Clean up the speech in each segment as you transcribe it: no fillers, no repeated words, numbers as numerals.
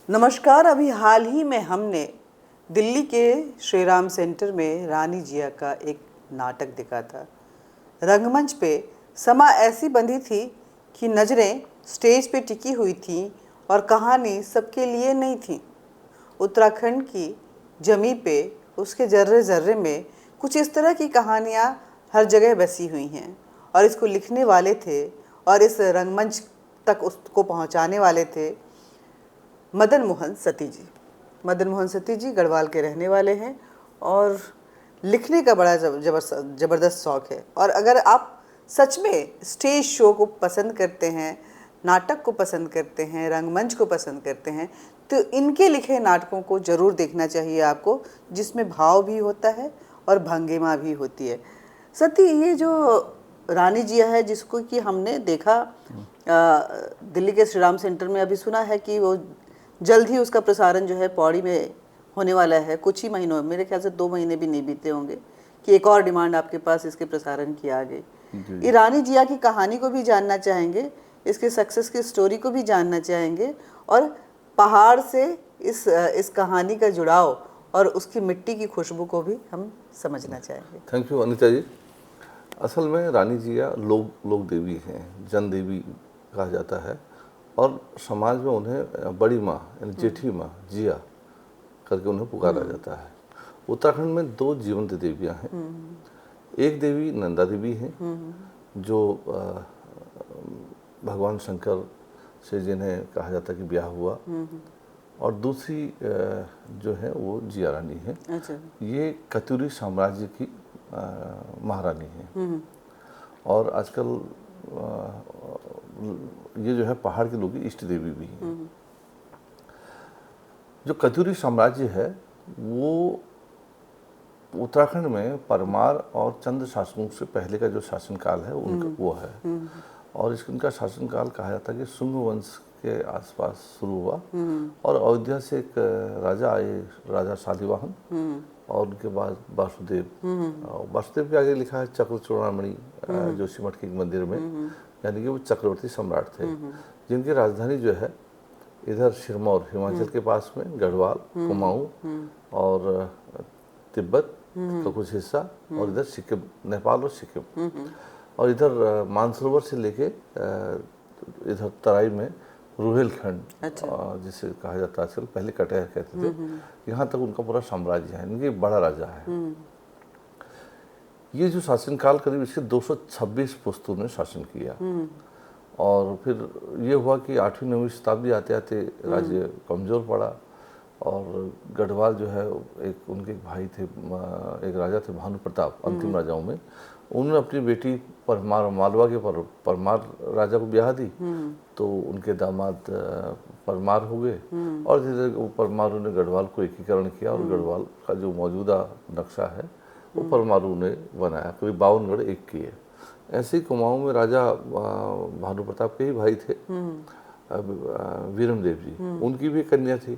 नमस्कार। अभी हाल ही में हमने दिल्ली के श्री राम सेंटर में रानी जिया का एक नाटक देखा था। रंगमंच पे समा ऐसी बंधी थी कि नज़रें स्टेज पे टिकी हुई थीं और कहानी सबके लिए नहीं थी। उत्तराखंड की जमी पे उसके जर्रे जर्रे में कुछ इस तरह की कहानियाँ हर जगह बसी हुई हैं और इसको लिखने वाले थे और इस रंगमंच तक उसको पहुँचाने वाले थे मदन मोहन सती जी। मदन मोहन सती जी गढ़वाल के रहने वाले हैं और लिखने का बड़ा ज़बरदस्त शौक़ है। और अगर आप सच में स्टेज शो को पसंद करते हैं, नाटक को पसंद करते हैं, रंगमंच को पसंद करते हैं, तो इनके लिखे नाटकों को ज़रूर देखना चाहिए आपको, जिसमें भाव भी होता है और भंगिमा भी होती है। सती, ये जो रानी जिया है जिसको कि हमने देखा दिल्ली के श्री राम सेंटर में, अभी सुना है कि वो जल्द ही उसका प्रसारण जो है पौड़ी में होने वाला है। कुछ ही महीनों में, मेरे ख्याल से 2 महीने भी नहीं बीते होंगे कि एक और डिमांड आपके पास इसके प्रसारण की आ गई। ये रानी जिया की कहानी को भी जानना चाहेंगे, इसके सक्सेस की स्टोरी को भी जानना चाहेंगे और पहाड़ से इस कहानी का जुड़ाव और उसकी मिट्टी की खुशबू को भी हम समझना चाहेंगे। थैंक यू अनिता जी। असल में रानी जिया लोक देवी हैं, जन देवी कहा जाता है और समाज में उन्हें बड़ी माँ यानी जेठी माँ जिया करके उन्हें पुकारा जाता है। उत्तराखंड में 2 जीवंत देवियाँ हैं। एक देवी नंदा देवी हैं जो भगवान शंकर से जिन्हें कहा जाता है कि ब्याह हुआ, और दूसरी जो है वो जिया रानी है। अच्छा। ये कतुरी साम्राज्य की महारानी है और आजकल ये जो है पहाड़ के लोगों की इष्ट देवी भी है। जो कतुरी साम्राज्य है वो उत्तराखंड में परमार और चंद शासकों से पहले का जो शासनकाल है उनका वो है। और इनका शासनकाल कहा जाता है कि शुंग वंश के आसपास शुरू हुआ और अयोध्या से एक राजा आए, राजा शालिवाहन, और उनके बाद वासुदेव। वासुदेव के आगे लिखा है चक्र चूड़ामणि जोशीमठ के मंदिर में, यानी कि वो चक्रवर्ती सम्राट थे जिनकी राजधानी जो है इधर सिरमौर हिमाचल के पास में, गढ़वाल, कुमाऊं और तिब्बत का कुछ हिस्सा, और इधर सिक्किम, नेपाल और सिक्किम, और इधर मानसरोवर से लेके इधर तराई में रुहेलखंड, जिसे कहा जाता है आजकल, पहले कटैर कहते थे, यहाँ तक उनका पूरा साम्राज्य है। इनकी बड़ा राजा है। ये जो शासनकाल करीब इसके 226 पुस्तों ने शासन किया और फिर ये हुआ कि 8वीं 9वीं शताब्दी आते आते राज्य कमज़ोर पड़ा और गढ़वाल जो है एक उनके एक भाई थे, एक राजा थे भानु प्रताप, अंतिम राजाओं में, उन्होंने अपनी बेटी परमार, मालवा के परमार राजा को ब्याह दी, तो उनके दामाद परमार हो गए और धीरे धीरे परमारों ने गढ़वाल को एकीकरण किया और गढ़वाल का जो मौजूदा नक्शा है वो परमारू ने बनाया। करीब 52 गढ़ एक किए। ऐसे ही कुमाऊं में राजा भानु प्रताप के ही भाई थे वीरम देव जी, उनकी भी कन्या थी,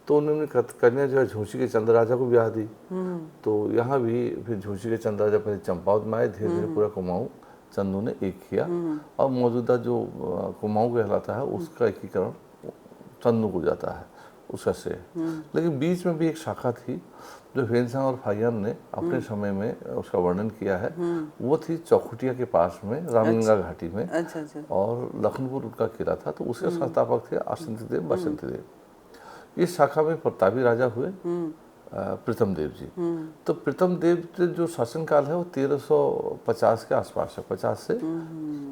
तो उन्होंने कन्या जो है झूसी के चंद राजा को ब्याह दी। तो यहाँ भी फिर झूसी के चंद राजा पहले चंपावत में आए, धीरे धीरे पूरा कुमाऊं चंदों ने एक किया और मौजूदा जो कुमाऊं कहलाता है उसका एकीकरण चंदों को जाता है उसका से। लेकिन बीच में भी एक शाखा थी जो हेनसांग और फाहियान ने अपने समय में उसका वर्णन किया है, वो थी चौखुटिया के पास में रामगंगा घाटी में। अच्छा। और लखनपुर उनका किला था, तो उसके संस्थापक थे आसंती देव, बसंती देव। इस शाखा में प्रतापी राजा हुए प्रीतम देव जी। तो प्रीतम देव के जो शासनकाल है वो 1350 के आसपास है, 50 से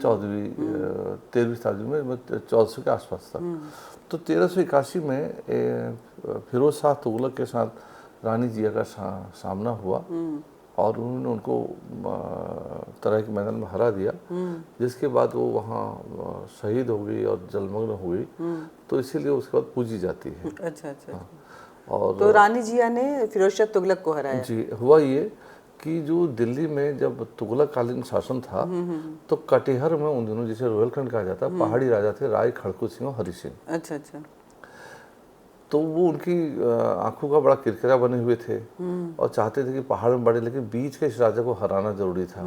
13वीं शताब्दी में 1400 के आसपास तक। तो 1381 में फिरोज शाह तुगलक के साथ रानी जिया का सामना हुआ और उन्होंने उनको तराई के मैदान में हरा दिया, जिसके बाद वो वहाँ शहीद हो गई और जलमग्न हो गई, तो इसीलिए उसके बाद पूजी जाती है। अच्छा। हाँ। और तो रानी जिया ने फिरोज शाह तुगलक को हराया। जी। हुआ ये कि जो दिल्ली में जब तुगलक कालीन शासन था तो कटिहार में उन दिनों जिसे रोहिलखंड कहा जाता है, पहाड़ी राजा थे राय खड़कू सिंह और हरि सिंह। अच्छा। तो वो उनकी आंखों का बड़ा किरकिरा बने हुए थे और चाहते थे कि पहाड़ में बढ़े, लेकिन बीच के इस राजा को हराना जरूरी था।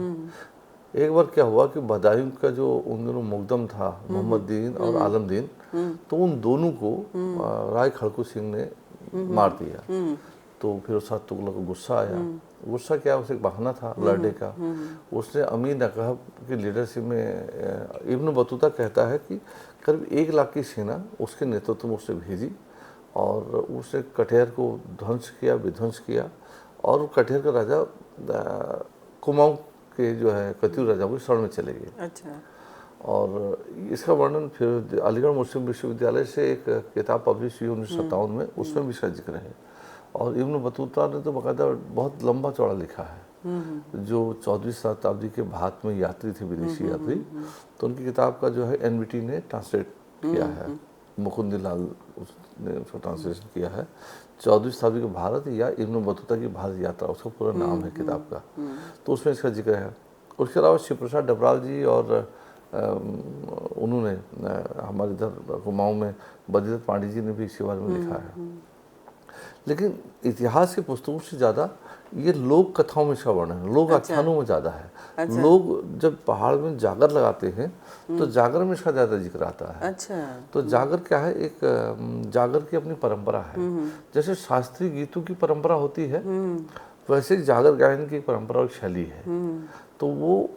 एक बार क्या हुआ कि बदायूं का जो उन दिनों मुकदम था मोहम्मद दीन और आलमदीन, तो उन दोनों को राय खड़कू सिंह ने मार दिया। तो फिर उस साथ तुगलक को गुस्सा आया। गुस्सा क्या, उसे एक बहाना था लड़ने का। उसने अमीर नवाब की लीडरशिप में इब्न बतूता कहता है कि करीब 1 लाख की सेना उसके नेतृत्व में उसने भेजी और उसने कटिहार को ध्वंस किया, विध्वंस किया और कटिहार का राजा कुमाऊं के जो है कतियू राजा को शरण में चले गए। अच्छा। और इसका वर्णन फिर अलीगढ़ मुस्लिम विश्वविद्यालय से एक किताब पब्लिश हुई 1957 में, उसमें भी इसका जिक्र है। और इब्न बतूता ने तो बाकायदा बहुत लंबा चौड़ा लिखा है। जो 14वीं शताब्दी के भारत में यात्री थे, विदेशी यात्री, तो उनकी किताब का जो है एनबीटी ने ट्रांसलेट किया है, मुकुंदी लाल ने उसका ट्रांसलेशन किया है। 14वीं शताब्दी के भारत या इब्न बतूता की भारत यात्रा, उसका पूरा नाम है किताब का। तो उसमें इसका जिक्र है। उसके अलावा शिव प्रसाद डबराल जी और उन्होंने हमारे इधर कुमाऊं में बद्रीदत्त पांडे जी ने भी इसके बारे में लिखा है। लेकिन इतिहास की पुस्तकों से ज़्यादा ये लोक कथाओं में इसका वर्णन है, लोक आख्यानों में ज़्यादा है। लोग जब पहाड़ में जागर लगाते हैं तो जागर में इसका ज़्यादा जिक्र आता है। अच्छा। तो जागर क्या है, एक जागर की अपनी परंपरा है। जैसे शास्त्रीय गीतों की परंपरा होती है, वैसे ही जागर गायन की परंपरा और शैली है। तो वो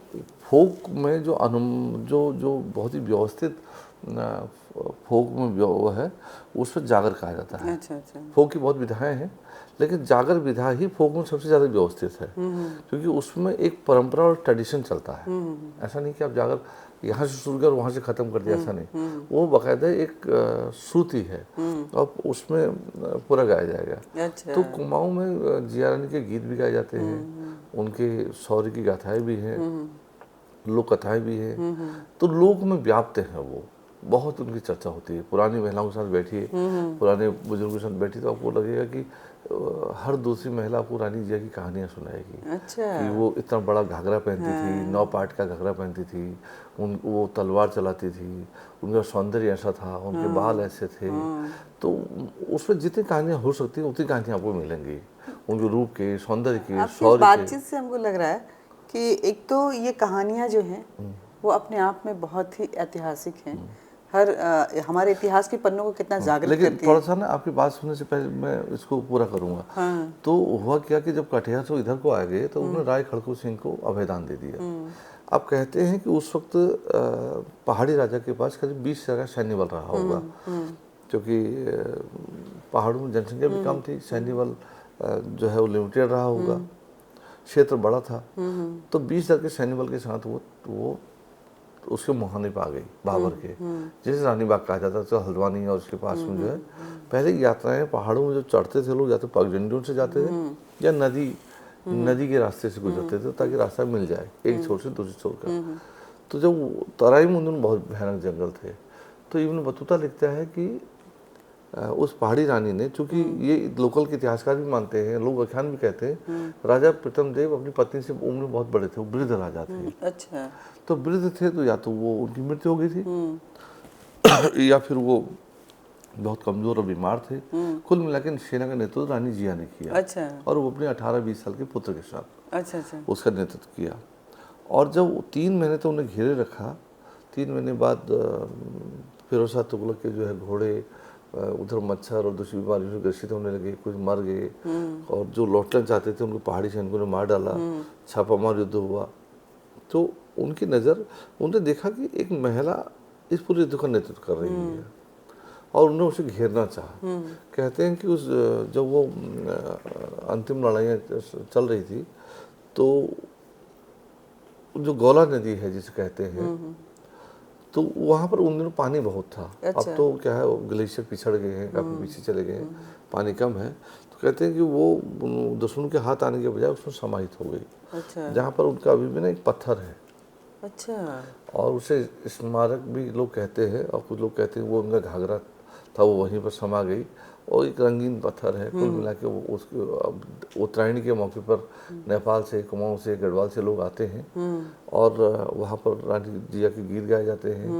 फोक में जो बहुत ही व्यवस्थित फोक में वो है, उस पर जागर कहा जाता है। अच्छा अच्छा। फोक की बहुत विधाएं हैं, लेकिन जागर विधा ही फोक में सबसे ज़्यादा व्यवस्थित है, क्योंकि उसमें एक परंपरा और ट्रेडिशन चलता है। ऐसा नहीं कि आप जागर यहाँ से शुरू कर वहाँ से ख़त्म कर दिया, ऐसा नहीं। वो बाकायदा एक श्रुति है और उसमें पूरा गाया जाएगा। अच्छा। तो कुमाऊं में जिया रानी के गीत भी गाए जाते हैं, उनके शौर्य की गाथाएं भी हैं, लोक कथाएं भी हैं। तो लोक में व्याप्त हैं वो, बहुत उनकी चर्चा होती है। पुरानी महिलाओं के साथ बैठिए, पुराने बुजुर्गों के साथ बैठिए, तो आपको लगेगा कि हर दूसरी महिला आपको रानी जिया की कहानियाँ सुनाएगी। अच्छा। कि वो इतना बड़ा घाघरा पहनती थी, 9 पाट का घाघरा पहनती थी, वो तलवार चलाती थी, उनका सौंदर्य ऐसा था, उनके बाल ऐसे थे। तो उसमें जितनी कहानियाँ हो सकती हैं उतनी कहानियाँ आपको मिलेंगी, उनके रूप के, सौंदर्य के, आपकी शौर्य के। बातचीत से हमको लग रहा है कि एक तो ये कहानियाँ जो हैं वो अपने आप में बहुत ही ऐतिहासिक हैं। हमारे इतिहास के पन्नों को कितना जागृत लेकिन करती थोड़ा है। सा ना आपकी बात सुनने से पहले मैं इसको पूरा करूंगा। हाँ। तो हुआ क्या कि जब कटिहार से इधर को आ गए तो उन्होंने राय खड़कू सिंह को अभयदान दे दिया। अब कहते हैं कि उस वक्त पहाड़ी राजा के पास करीब 20,000 का सैन्य बल रहा होगा, क्योंकि पहाड़ों में जनसंख्या भी कम थी, सैन्य बल जो है वो लिमिटेड रहा होगा, क्षेत्र बड़ा था। तो 20,000 के सैन्य बल के साथ वो उसके मुहाने पे आ गई, बाबर के, जैसे रानी बाग कहा जाता था, हल्द्वानी और उसके पास में जो है। पहले यात्राएं पहाड़ों में जो चढ़ते थे लोग, या तो पगडंडियों से जाते थे या नदी के रास्ते से गुजरते थे, ताकि रास्ता मिल जाए एक छोर से दूसरे छोर का। तो जब तराई में उन बहुत भयानक जंगल थे, तो इब्न बतूता लिखता है कि उस पहाड़ी रानी ने, चूंकि ये लोकल के इतिहासकार भी मानते हैं, लोग आख्यान भी कहते हैं, राजा प्रीतम देव अपनी पत्नी से उम्र में बहुत बड़े थे, वो वृद्ध राजा थे। अच्छा। तो वृद्ध थे तो या तो वो उनकी मृत्यु हो गई थी या फिर वो बहुत कमजोर और बीमार थे। कुल मिलाकर सेना का नेतृत्व रानी जिया ने किया। अच्छा। और वो अपने 18-20 साल के पुत्र के साथ अच्छा अच्छा। उसका नेतृत्व किया। और जब 3 महीने तो उन्हें घेरे रखा, 3 महीने बाद फिरोज शाह तुगलक के जो है घोड़े उधर मच्छर और दूसरी बीमारियों से ग्रसित होने लगे, कुछ मर गए, और जो लौटना चाहते थे उनको पहाड़ी सैनिकों ने मार डाला, छापामार युद्ध हुआ। तो उनकी नज़र, उन्होंने देखा कि एक महिला इस पूरे युद्ध का नेतृत्व कर रही है और उन्होंने उसे घेरना चाहा। कहते हैं कि जब वो अंतिम लड़ाइयाँ चल रही थी, तो जो गौला नदी है जिसे कहते हैं, तो वहाँ पर उन दिनों पानी बहुत था। अच्छा। अब तो क्या है, ग्लेशियर पिछड़ गए हैं, काफ़ी पीछे चले गए हैं, पानी कम है। तो कहते हैं कि वो दुश्मन के हाथ आने के बजाय उसमें समाहित हो गई। अच्छा। जहाँ पर उनका अभी भी ना एक पत्थर है। अच्छा। और उसे स्मारक भी लोग कहते हैं, और कुछ लोग कहते हैं वो उनका घाघरा था, वो वहीं पर समा गई, और एक रंगीन पत्थर है। कुल मिला के वो उसके उत्तरायण के मौके पर नेपाल से, कुमाऊं से, गढ़वाल से लोग आते हैं, और वहाँ पर रानी जिया के गीत गाए जाते हैं,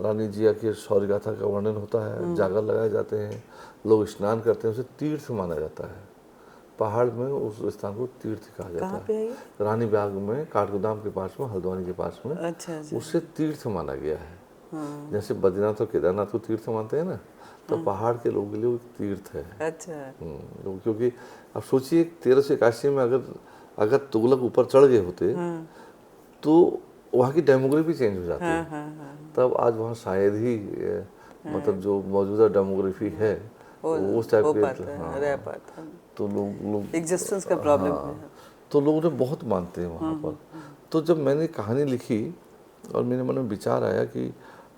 रानी जिया की शौर्य गाथा का वर्णन होता है, जागर लगाए जाते हैं, लोग स्नान करते हैं। उसे तीर्थ माना जाता है। पहाड़ में उस स्थान को तीर्थ कहा जाता कहाँ पे है ये? रानी बाग में, काठगोदाम के पास में, हल्द्वानी के पास में। अच्छा अच्छा। उसे तीर्थ माना गया है। जैसे बद्रीनाथ और केदारनाथ को तीर्थ मानते हैं ना, तो पहाड़ के लोगों के लिए वो एक तीर्थ है। अच्छा। क्योंकि अब सोचिए 1381 में अगर तुगलक ऊपर चढ़ गए होते तो वहाँ की डेमोग्राफी चेंज हो जाती। तब आज वहाँ शायद ही मतलब जो मौजूदा डेमोग्राफी है वो उस टाइप के रह पाता। तो लोग एग्जिस्टेंस का प्रॉब्लम है। तो लोग उन्हें बहुत मानते हैं वहाँ पर। तो जब मैंने कहानी लिखी और मेरे मन में विचार आया कि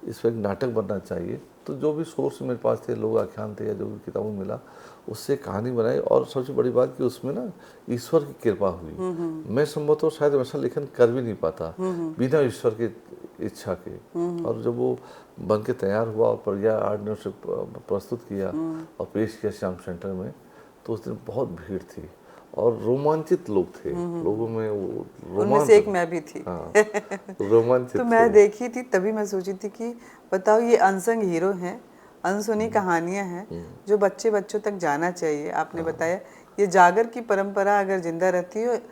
इस पर एक नाटक बनना चाहिए, तो जो भी सोर्स मेरे पास थे, लोग आख्यान थे या जो भी किताबों में मिला, उससे कहानी बनाई। और सबसे बड़ी बात कि उसमें ना ईश्वर की कृपा हुई। मैं संभवतः शायद वैसा लेखन कर भी नहीं पाता बिना ईश्वर की इच्छा के। और जब वो बन के तैयार हुआ और प्रज्ञा आर्ट ने उसे प्रस्तुत किया और पेश किया श्याम सेंटर में, तो उस दिन बहुत भीड़ थी और रोमांचित लोग थे। लोगों में वो उनमें से एक मैं भी थी। हाँ, रोमांचित तो मैं देखी थी, तभी मैं सोची थी कि बताओ ये अनसंग हीरो हैं, अनसुनी कहानियां हैं जो बच्चों तक जाना चाहिए। आपने बताया ये जागर की परंपरा अगर जिंदा रहती है,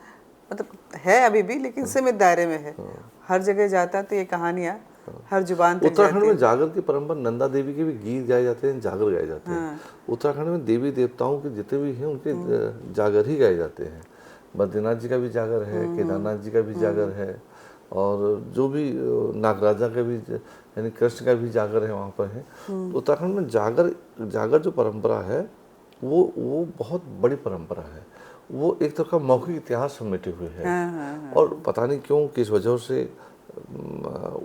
मतलब है अभी भी, लेकिन सीमित दायरे में है। हर जगह जाता तो ये कहानियां हर जुबान तक उत्तराखंड में जागर की परंपरा, नंदा देवी के भी गीत गाए जाते हैं, जागर गाए जाते हैं। उत्तराखंड में देवी देवताओं के जितने भी हैं उनके जागर ही गाए जाते हैं। बद्रीनाथ जी का भी जागर है, केदारनाथ जी का भी जागर है, और जो भी नागराजा का भी यानी कृष्ण का भी जागर है वहाँ पर है। तो उत्तराखंड में जागर जो परंपरा है वो बहुत बड़ी परंपरा है। वो एक तरह का मौखिक इतिहास समेटे हुए है। और पता नहीं क्यों किस वजह से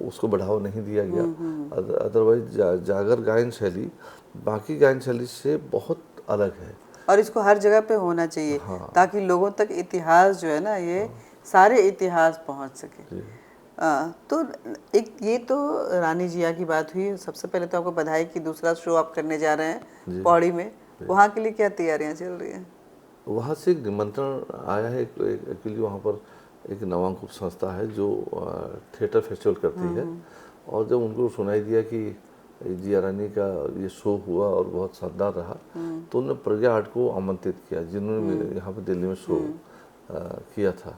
उसको बढ़ावा नहीं दिया गया। अदरवाइज जागर गायन शैली बाकी गायन शैली से बहुत अलग है और इसको हर जगह पे होना चाहिए। ताकि लोगों तक इतिहास जो है ना, ये सारे इतिहास पहुंच सके। तो एक ये तो रानी जिया की बात हुई। सबसे पहले तो आपको बधाई कि दूसरा शो आप करने जा रहे हैं पौड़ी में। वहाँ के लिए क्या तैयारियां चल रही हैं? वहाँ से एक निमंत्रण आया है एक्चुअली। वहाँ पर एक नवांकुर संस्था है जो थिएटर फेस्टिवल करती है, और जब उनको सुनाई दिया कि जिया रानी का ये शो हुआ और बहुत शानदार रहा, तो उन्होंने प्रज्ञा आर्ट को आमंत्रित किया, जिन्होंने यहाँ पर दिल्ली में शो किया था।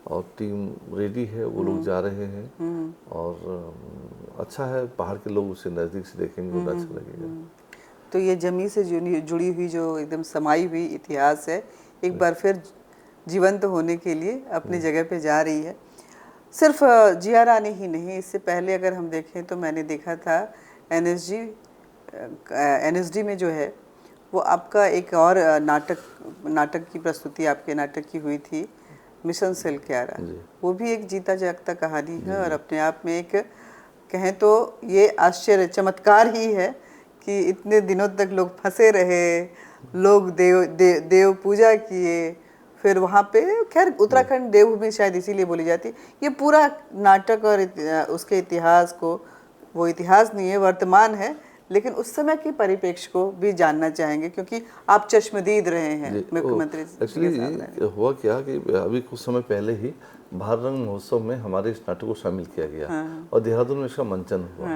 और टीम रेडी है, वो लोग जा रहे हैं। और अच्छा है, पहाड़ के लोग उसे नज़दीक से देखेंगे, उन्हें अच्छा लगेगा। तो ये जमी से जुड़ी हुई जो एकदम समाई हुई इतिहास है, एक बार फिर जीवंत होने के लिए अपनी जगह पे जा रही है। सिर्फ जिया रानी ही नहीं, इससे पहले अगर हम देखें तो मैंने देखा था एनएसडी में जो है वो आपका एक और नाटक की प्रस्तुति आपके नाटक की हुई थी, मिशन सेल क्यारा। वो भी एक जीता जागता कहानी है और अपने आप में एक कहें तो ये आश्चर्य चमत्कार ही है कि इतने दिनों तक लोग फंसे रहे, लोग देव पूजा किए, फिर वहाँ पे खैर उत्तराखंड देवभूमि शायद इसीलिए बोली जाती। ये पूरा नाटक और उसके इतिहास को, वो इतिहास नहीं है, वर्तमान है, लेकिन उस समय के परिप्रेक्ष्य को भी जानना चाहेंगे क्योंकि आप चश्मदीद रहे हैं मुख्यमंत्री। एक्चुअली हुआ क्या कि अभी कुछ समय पहले ही भारत रंग महोत्सव में हमारे इस नाटक को शामिल किया गया और देहरादून में इसका मंचन हुआ।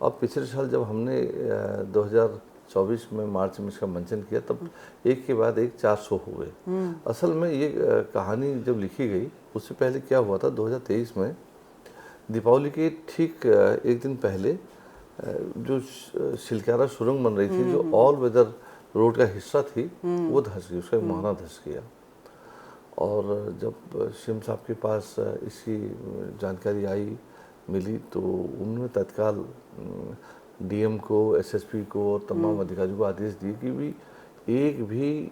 और पिछले साल जब हमने 2024 में मार्च में इसका मंचन किया, तब एक के बाद एक 4 शो हो गए। असल में ये कहानी जब लिखी गई, उससे पहले क्या हुआ था, 2023 में दीपावली के ठीक एक दिन पहले जो शिलक्यारा सुरंग बन रही थी, जो ऑल वेदर रोड का हिस्सा थी, वो धंस गई, उसका मुहाना धंस गया। और जब सीएम साहब के पास इसकी जानकारी आई, मिली, तो उन्होंने तत्काल डीएम को, एसएसपी को और तमाम अधिकारियों को आदेश दिए कि भी एक भी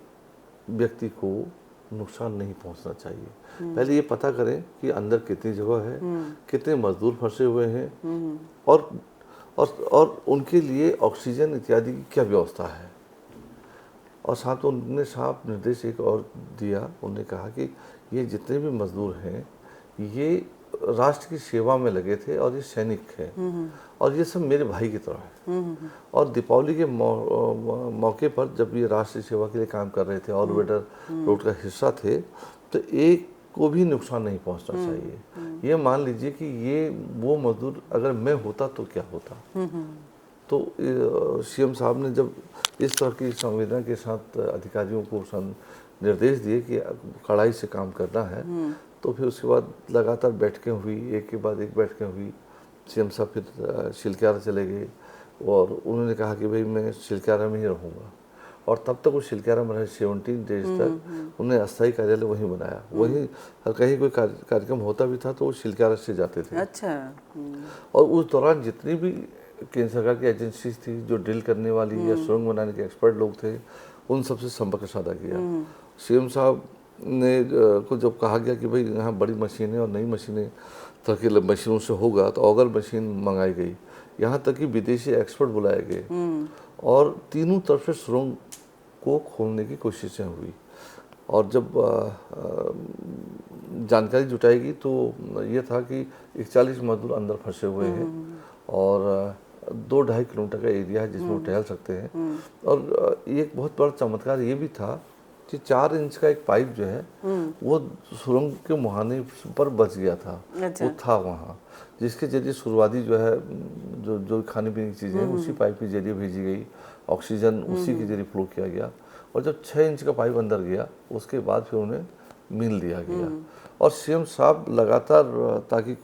व्यक्ति को नुकसान नहीं पहुंचना चाहिए। पहले ये पता करें कि अंदर कितनी जगह है, कितने मजदूर फंसे हुए हैं, और उनके लिए ऑक्सीजन इत्यादि की क्या व्यवस्था है। और साथ उन्होंने साफ निर्देश एक और दिया, उन्होंने कहा कि ये जितने भी मजदूर हैं ये राष्ट्र की सेवा में लगे थे और ये सैनिक हैं और ये सब मेरे भाई की तरह है। और दीपावली के मौके पर जब ये राष्ट्र सेवा के लिए काम कर रहे थे, ऑल वेदर रोड का हिस्सा थे, तो एक को भी नुकसान नहीं पहुंचना चाहिए। ये मान लीजिए कि ये वो मजदूर अगर मैं होता तो क्या होता। तो सीएम साहब ने जब इस तरह की संवेदना के साथ अधिकारियों को निर्देश दिए कि कड़ाई से काम करना है, तो फिर उसके बाद लगातार बैठकें हुई, एक के बाद एक बैठकें हुई, सीएम साहब फिर शिलक्यारा चले गए और उन्होंने कहा कि भाई मैं शिलक्यारा में ही रहूँगा, और तब तक वो शिलक्यारा में रहे 17 डेज तक। उन्होंने अस्थायी कार्यालय वहीं बनाया, वहीं कहीं कोई कार्यक्रम होता भी था तो वो शिलक्यारा से जाते थे। अच्छा। और उस दौरान जितनी भी केंद्र सरकार की एजेंसीज थी जो ड्रिल करने वाली या सुरंग बनाने के एक्सपर्ट लोग थे, उन सबसे संपर्क साधा किया। सीएम साहब ने को जब कहा गया कि भाई यहाँ बड़ी मशीनें और नई मशीनें तरह की मशीनों से होगा, तो ऑगर मशीन मंगाई गई, यहाँ तक कि विदेशी एक्सपर्ट बुलाए गए और तीनों तरफ से सुरंग को खोलने की कोशिशें हुई। और जब जानकारी जुटाएगी तो ये था कि 41 मजदूर अंदर फंसे हुए हैं और 2-2.5 किलोमीटर का एरिया है जिसमें वो टहल सकते हैं। और एक बहुत बड़ा चमत्कार ये भी था कि 4 इंच का एक पाइप जो है वो सुरंग के मुहाने पर बच गया था। अच्छा। वो था वहाँ, जिसके जरिए शुरुआती जो है जो जो खाने पीने की चीज़ें हैं उसी पाइप के जरिए भेजी गई, ऑक्सीजन उसी के जरिए फ्लो किया गया। और जब 6 इंच का पाइप अंदर गया उसके बाद फिर उन्हें मिल दिया गया। और सीएम साहब लगातार, ताकि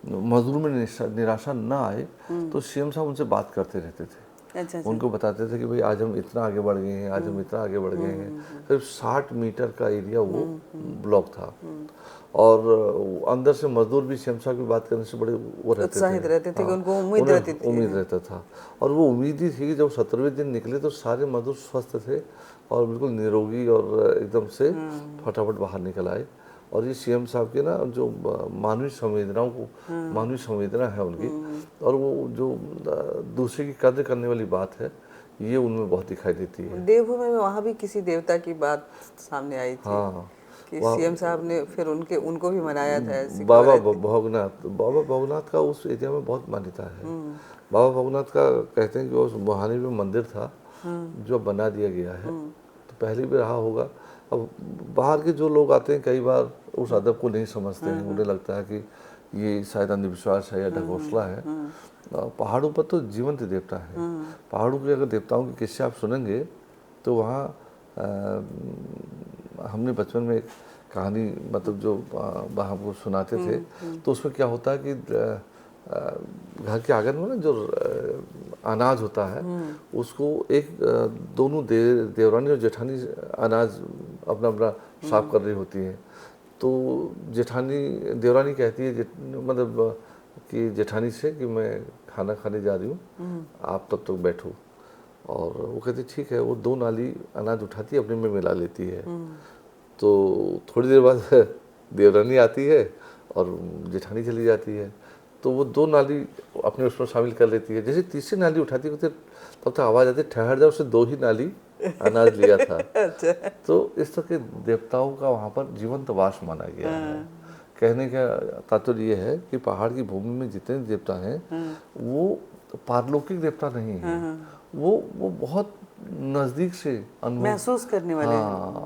मजदूर में निराशा न आए, तो सीएम साहब उनसे बात करते रहते थे। अच्छा। उनको बताते थे कि भाई आज हम इतना आगे बढ़ गए हैं, आज हम इतना आगे बढ़ गए हैं। सिर्फ 60 मीटर का एरिया वो ब्लॉक था और अंदर से मजदूर भी सीएम साहब की बात करने से बड़े वो उत्साहित रहते थे कि उनको उम्मीद उन्हें रहती थी। उम्मीद रहता था। और वो उम्मीद ही थी कि जब 17वें दिन निकले तो सारे मजदूर स्वस्थ थे और बिल्कुल निरोगी और एकदम से फटाफट बाहर निकल आए। और ये सीएम साहब के ना जो मानवीय संवेदनाओं को, मानवीय संवेदना है उनकी, और वो जो दूसरे की कद्र करने वाली बात है, ये उनमें बहुत दिखाई देती है। देवभूमि में वहाँ भी किसी देवता की बात सामने आई थी। हाँ, कि सीएम साहब ने फिर उनको भी मनाया था ऐसी बाबा खबर आई थी। भोगनाथ का उस एरिया में बहुत मान्यता है। बाबा भोगनाथ का कहते हैं कि उस मुहाने में मंदिर था जो बना दिया गया है, तो पहले भी रहा होगा। अब बाहर के जो लोग आते हैं कई बार उस अदब को नहीं समझते हैं, उन्हें लगता है कि ये शायद अंधविश्वास है या ढकोसला है। पहाड़ों पर तो जीवंत देवता है। पहाड़ों के अगर देवताओं के किस्से आप सुनेंगे तो वहाँ हमने बचपन में एक कहानी, मतलब जो वहाँ वो सुनाते थे, तो उसमें क्या होता है कि घर के आंगन में ना जो अनाज होता है उसको एक दोनों देवरानी और जेठानी अनाज अपना अपना साफ कर रही होती हैं। तो जेठानी देवरानी कहती है मतलब कि जेठानी से कि मैं खाना खाने जा रही हूँ, आप तब तक बैठो। और वो कहती ठीक है। वो 2 नाली अनाज उठाती है, अपने में मिला लेती है। तो थोड़ी देर बाद देवरानी आती है और जेठानी चली जाती है, तो वो 2 नाली अपने उसमें शामिल कर लेती है। जैसे तीसरी नाली उठाती है तब तक आवाज़ आती है ठहर जाओ, उससे 2 ही नाली अनाज लिया था। अच्छा। तो इस तरह के देवताओं का वहाँ पर जीवंत वास माना गया है। कहने का तात्पर्य ये है कि पहाड़ की भूमि में जितने देवता हैं वो पारलौकिक देवता नहीं है, वो बहुत नज़दीक से महसूस करने वाले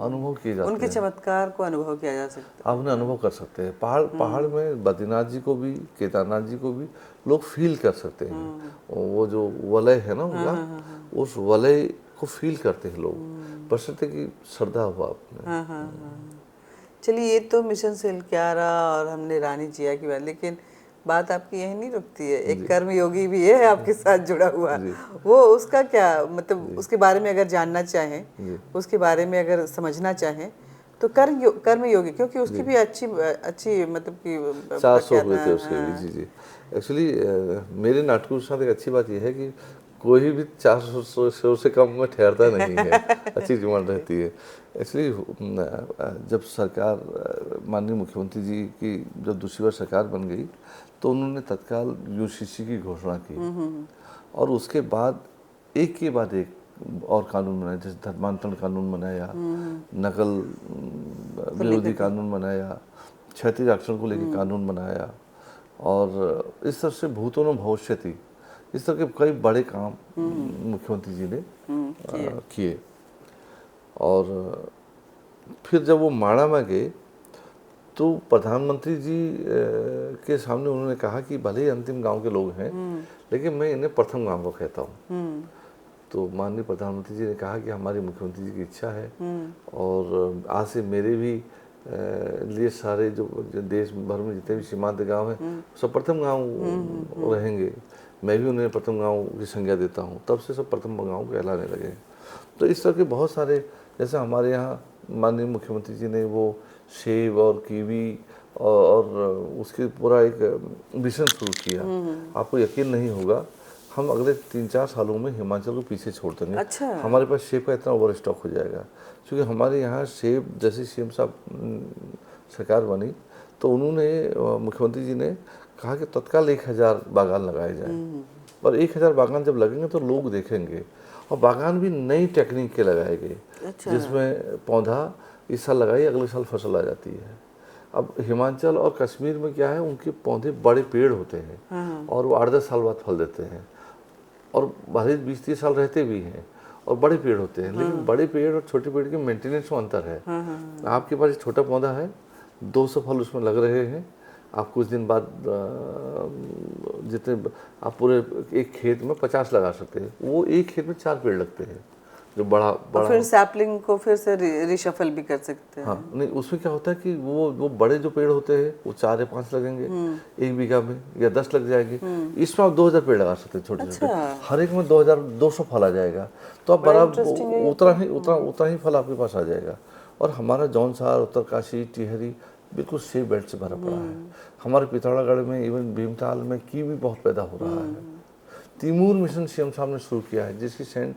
अनुभव किए जाते हैं। उनके चमत्कार को अनुभव किया जा सकता आप उन्हें अनुभव कर सकते हैं। पहाड़ में बद्रीनाथ जी को भी, केदारनाथ जी को भी लोग फील कर सकते हैं। वो जो वलय है ना उनका, उस वलय को फील करते हैं लोग, बशर्ते कि श्रद्धा हुआ आपने। चलिए, ये तो मिशन सिलक्यारा और हमने रानी जिया की बात, लेकिन बात आपकी यही नहीं रुकती है। एक कर्मयोगी भी है आपके साथ जुड़ा हुआ, वो उसका क्या मतलब, उसके बारे में अगर जानना चाहें, उसके बारे में अगर समझना चाहें तो कर्मयोगी, क्योंकि उसकी भी अच्छी मतलब कि 400 हुए थे उसके भी। जी। एक्चुअली मेरे नाटकों के साथ एक अच्छी बात यह है कि कोई भी 400 से कम में ठहरता नहीं है। अच्छी डिमांड रहती है। एक्चुअली जब सरकार, माननीय मुख्यमंत्री जी की जब दूसरी बार सरकार बन गई तो उन्होंने तत्काल यूसीसी की घोषणा की और उसके बाद एक के बाद एक और कानून बनाए। जैसे धर्मांतरण कानून बनाया, नकल विरोधी कानून बनाया, क्षैतिज आरक्षण को लेकर कानून बनाया, और इस तरह से भूतो न भविष्यति, इस तरह के कई बड़े काम मुख्यमंत्री जी ने किए। और फिर जब वो माड़ा में गए तो प्रधानमंत्री जी के सामने उन्होंने कहा कि भले ही अंतिम गांव के लोग हैं लेकिन मैं इन्हें प्रथम गांव को कहता हूँ। तो माननीय प्रधानमंत्री जी ने कहा कि हमारी मुख्यमंत्री जी की इच्छा है और आज से मेरे भी लिए सारे जो देश भर में जितने भी सीमांत गांव हैं सब प्रथम गांव रहेंगे। मैं भी उन्हें प्रथम गांव की संज्ञा देता हूं, तब से सब प्रथम गांव कहलाने लगे। तो इस तरह के बहुत सारे, जैसे हमारे यहाँ माननीय मुख्यमंत्री जी ने वो सेब और कीवी और उसके पूरा एक मिशन शुरू किया। आपको यकीन नहीं होगा, हम अगले 3-4 सालों में हिमाचल को पीछे छोड़ देंगे। अच्छा। हमारे हमारे पास सेब का इतना ओवर स्टॉक हो जाएगा, क्योंकि हमारे यहाँ सेब, जैसे सीएम साहब सरकार बनी तो उन्होंने मुख्यमंत्री जी ने कहा कि तत्काल 1000 बागान लगाए जाए, और 1000 बागान जब लगेंगे तो लोग देखेंगे, और बागान भी नई टेक्निक के लगाए गए। अच्छा। जिसमें पौधा इस साल लगाई, अगले साल फसल आ जाती है। अब हिमाचल और कश्मीर में क्या है, उनके पौधे बड़े पेड़ होते हैं और वो 8-10 साल बाद फल देते हैं, और भले 20-30 साल रहते भी हैं, और बड़े पेड़ होते हैं। लेकिन बड़े पेड़ और छोटे पेड़ के मेंटेनेंस में अंतर है। आपके पास एक छोटा पौधा है, 200 फल उसमें लग रहे हैं, आप कुछ दिन बाद जितने आप पूरे एक खेत में 50 लगा सकते हैं, वो एक खेत में 4 पेड़ लगते हैं जो बड़ा और फिर सैपलिंग को फिर से रिशफल भी कर सकते हैं। हाँ, नहीं उसमें क्या होता है कि वो बड़े जो पेड़ होते हैं वो 4 या 5 लगेंगे 1 बीघा में, या 10 लग जाएंगे। इसमें आप 2000 पेड़ लगा सकते हैं छोटे छोटे, हर एक में 2200 फल आ जाएगा, तो आप बड़ा उतना ही फल आपके पास आ जाएगा। और हमारा जौनसार, उत्तरकाशी, टिहरी बिल्कुल सेब बेल्ट से भरा पड़ा है। हमारे पिथौरागढ़ में, इवन भीमताल में कीवी बहुत पैदा हो रहा है। तिमूर मिशन सीएम साहब ने शुरू किया है, जिसकी सेंट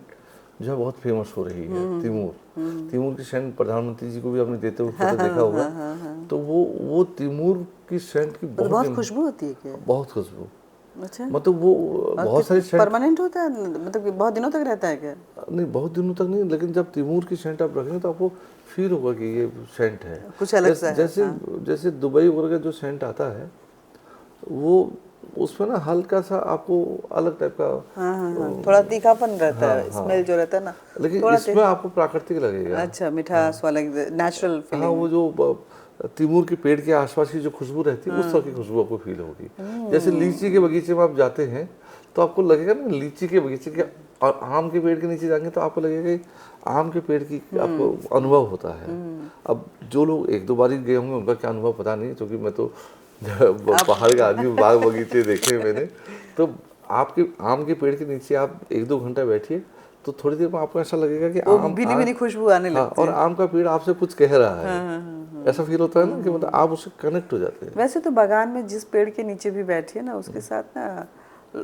जो है बहुत फेमस हो रही है। तिमूर की सेंट प्रधानमंत्री जी को भी आपने देते हुए फोटो देखा होगा। तो वो तिमूर की सेंट की बहुत खुशबू होती है क्या? बहुत खुशबू। अच्छा। मतलब वो बहुत सारी सेंट परमानेंट होता है, मतलब बहुत दिनों तक रहता है क्या? नहीं, बहुत दिनों तक नहीं, लेकिन जब तिमूर की सेंट आप रखेंगे तो आपको फील होगा कि ये सेंट है कुछ अलग सा है। जैसे दुबई वगैरह का जो सेंट आता है, वो उसमें ना हल्का सा आपको अलग टाइप का थोड़ा तीखापन रहता है, स्मेल जो रहता है ना, लेकिन इसमें आपको प्राकृतिक लगेगा। अच्छा, मिठास वाला नेचुरल फीलिंग। हाँ, वो जो तिमूर के पेड़ के आसपास की जो खुशबू रहती है, उस तरह की खुशबू आपको फील होगी। जैसे लीची के बगीचे में आप जाते हैं तो आपको लगेगा ना लीची के बगीचे के, और आम के पेड़ के नीचे जाएंगे तो आपको लगेगा कि आम के पेड़ की आपको अनुभव होता है। अब जो लोग 1-2 बार ही गए होंगे उनका क्या अनुभव पता नहीं, क्योंकि मैं तो पहाड़ का आदमी, बाग बगीचे देखे मैंने। तो आपके आम के पेड़ के नीचे आप 1-2 घंटा बैठिए तो थोड़ी देर में आपको ऐसा लगेगा कि आम भीनी खुशबू आने लगती है, और आम का पेड़ आपसे कुछ कह रहा है। ऐसा फील होता है ना कि मतलब आप उससे कनेक्ट हो जाते हैं। वैसे तो बागान में जिस पेड़ के नीचे भी बैठिए ना, उसके साथ ना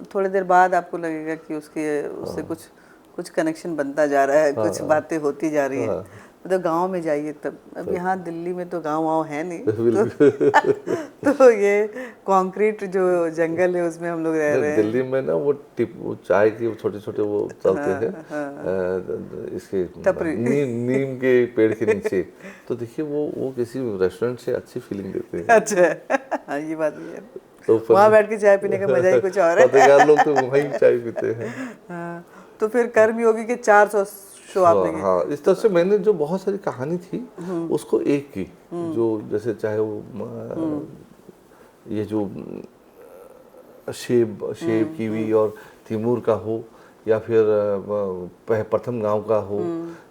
थोड़ी देर बाद आपको लगेगा कि उससे कुछ कनेक्शन बनता जा रहा है, कुछ बातें होती जा रही है। मतलब गांव में जाइए तब, अब यहाँ दिल्ली में तो गांव है नहीं तो ये कंक्रीट जो जंगल है उसमें हम लोग रह रहे हैं। दिल्ली में ना वो चाय के छोटे छोटे वो चलते हैं इसके नीम के पेड़ के नीचे, तो देखिए वो किसी रेस्टोरेंट से अच्छी फीलिंग देते हैं। अच्छा, ये बात भी है, तो वहाँ बैठ के चाय पीने का मजा ही कुछ और है। पत्रकार लोग तो वहीं चाय पीते हैं। तो फिर कर्मयोगी के 400 शो आपने किए। हाँ, इस तरह से मैंने जो बहुत सारी कहानी थी उसको एक की, जो जैसे चाहे वो ये जो सेब कीवी और तिमूर का हो, या फिर प्रथम गांव का हो,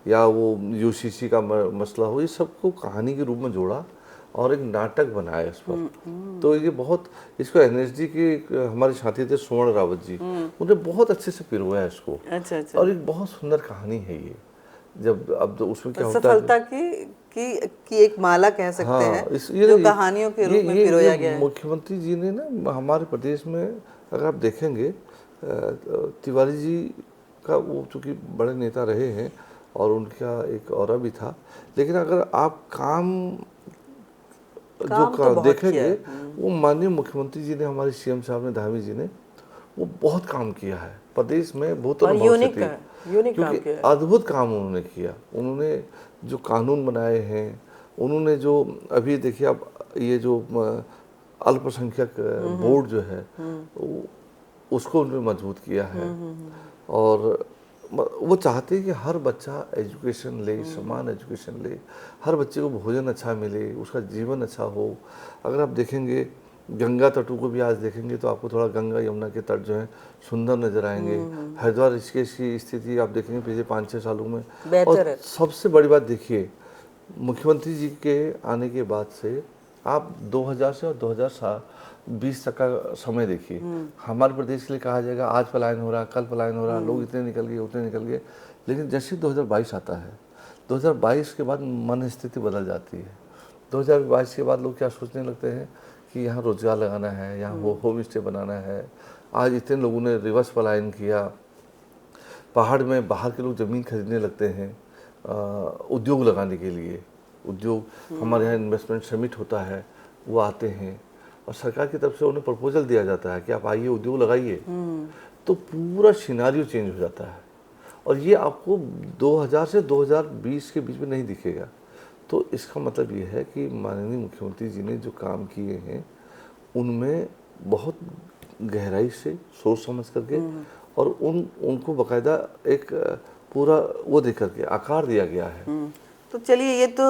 या वो यूसीसी का मसला हो, ये सबको कहानी के रूप में जोड़ा और एक नाटक बनाया इस पर। तो ये बहुत, इसको एनएसडी के हमारे साथी थे सुवर्ण रावत जी, उन्होंने बहुत अच्छे से पिरोया इसको। अच्छा। और एक बहुत सुंदर कहानी है ये। जब अब तो उसमें क्या होता है, सफलता की एक माला कह सकते हैं, जो कहानियों के रूप में पिरोया गया है। मुख्यमंत्री जी ने ना हमारे प्रदेश में अगर आप देखेंगे, तिवारी जी का वो चूँकि बड़े नेता रहे हैं और उनका एक ऑरा भी था, लेकिन अगर आप काम देखेंगे, वो माननीय मुख्यमंत्री जी ने, हमारे सीएम साहब ने, धामी जी ने, वो बहुत काम किया है प्रदेश में, बहुत क्योंकि अद्भुत काम उन्होंने किया। उन्होंने जो कानून बनाए हैं, उन्होंने जो अभी देखिए अब ये जो अल्पसंख्यक बोर्ड जो है उसको उन्होंने मजबूत किया है, और वो चाहते हैं कि हर बच्चा एजुकेशन ले, समान एजुकेशन ले, हर बच्चे को भोजन अच्छा मिले, उसका जीवन अच्छा हो। अगर आप देखेंगे गंगा तटों को भी आज देखेंगे तो आपको थोड़ा गंगा यमुना के तट जो है सुंदर नजर आएंगे। हरिद्वार ऋषिकेश की स्थिति आप देखेंगे पिछले 5-6 सालों में, और सबसे बड़ी बात देखिए मुख्यमंत्री जी के आने के बाद से आप 2000 से और 2020 तक का समय देखिए। हमारे प्रदेश के लिए कहा जाएगा आज पलायन हो रहा, कल पलायन हो रहा, लोग इतने निकल गए उतने निकल गए, लेकिन जैसे 2022 आता है, 2022 के बाद मन स्थिति बदल जाती है। 2022 के बाद लोग क्या सोचने लगते हैं कि यहाँ रोजगार लगाना है, यहाँ होम स्टे बनाना है। आज इतने लोगों ने रिवर्स पलायन किया, पहाड़ में बाहर के लोग ज़मीन खरीदने लगते हैं उद्योग लगाने के लिए। उद्योग हमारे यहाँ इन्वेस्टमेंट समिट होता है, वो आते हैं और सरकार की तरफ से उन्हें प्रपोजल दिया जाता है कि आप आइए उद्योग लगाइए। तो पूरा सिनारियो चेंज हो जाता है और ये आपको 2000 से 2020 के बीच में नहीं दिखेगा। तो इसका मतलब ये है कि माननीय मुख्यमंत्री जी ने जो काम किए हैं उनमें बहुत गहराई से सोच समझ करके और उनको बाकायदा एक पूरा वो दे करके आकार दिया गया है। तो चलिए, ये तो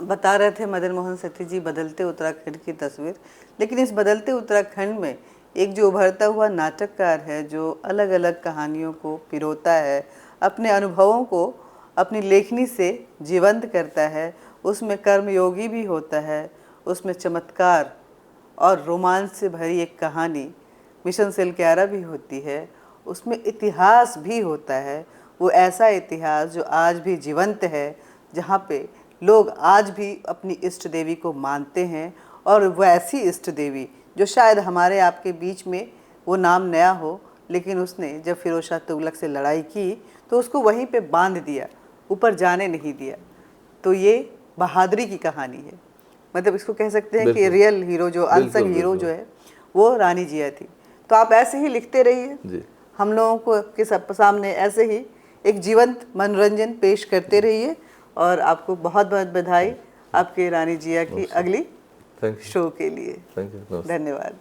बता रहे थे मदन मोहन सती जी बदलते उत्तराखंड की तस्वीर, लेकिन इस बदलते उत्तराखंड में एक जो उभरता हुआ नाटककार है जो अलग अलग कहानियों को पिरोता है, अपने अनुभवों को अपनी लेखनी से जीवंत करता है, उसमें कर्मयोगी भी होता है, उसमें चमत्कार और रोमांच से भरी एक कहानी मिशन सेलक्यारा भी होती है, उसमें इतिहास भी होता है। वो ऐसा इतिहास जो आज भी जीवंत है, जहाँ पे लोग आज भी अपनी इष्ट देवी को मानते हैं और वह ऐसी इष्ट देवी जो शायद हमारे आपके बीच में वो नाम नया हो, लेकिन उसने जब फिरोज शाह तुगलक से लड़ाई की तो उसको वहीं पे बांध दिया, ऊपर जाने नहीं दिया। तो ये बहादुरी की कहानी है, मतलब इसको कह सकते हैं कि रियल हीरो जो अनसंग हीरो जो है वो रानी जिया थी। तो आप ऐसे ही लिखते रहिए, हम लोगों को के सामने ऐसे ही एक जीवंत मनोरंजन पेश करते रहिए और आपको बहुत बहुत बधाई आपके रानी जिया की अगली शो के लिए। थैंक यू, धन्यवाद।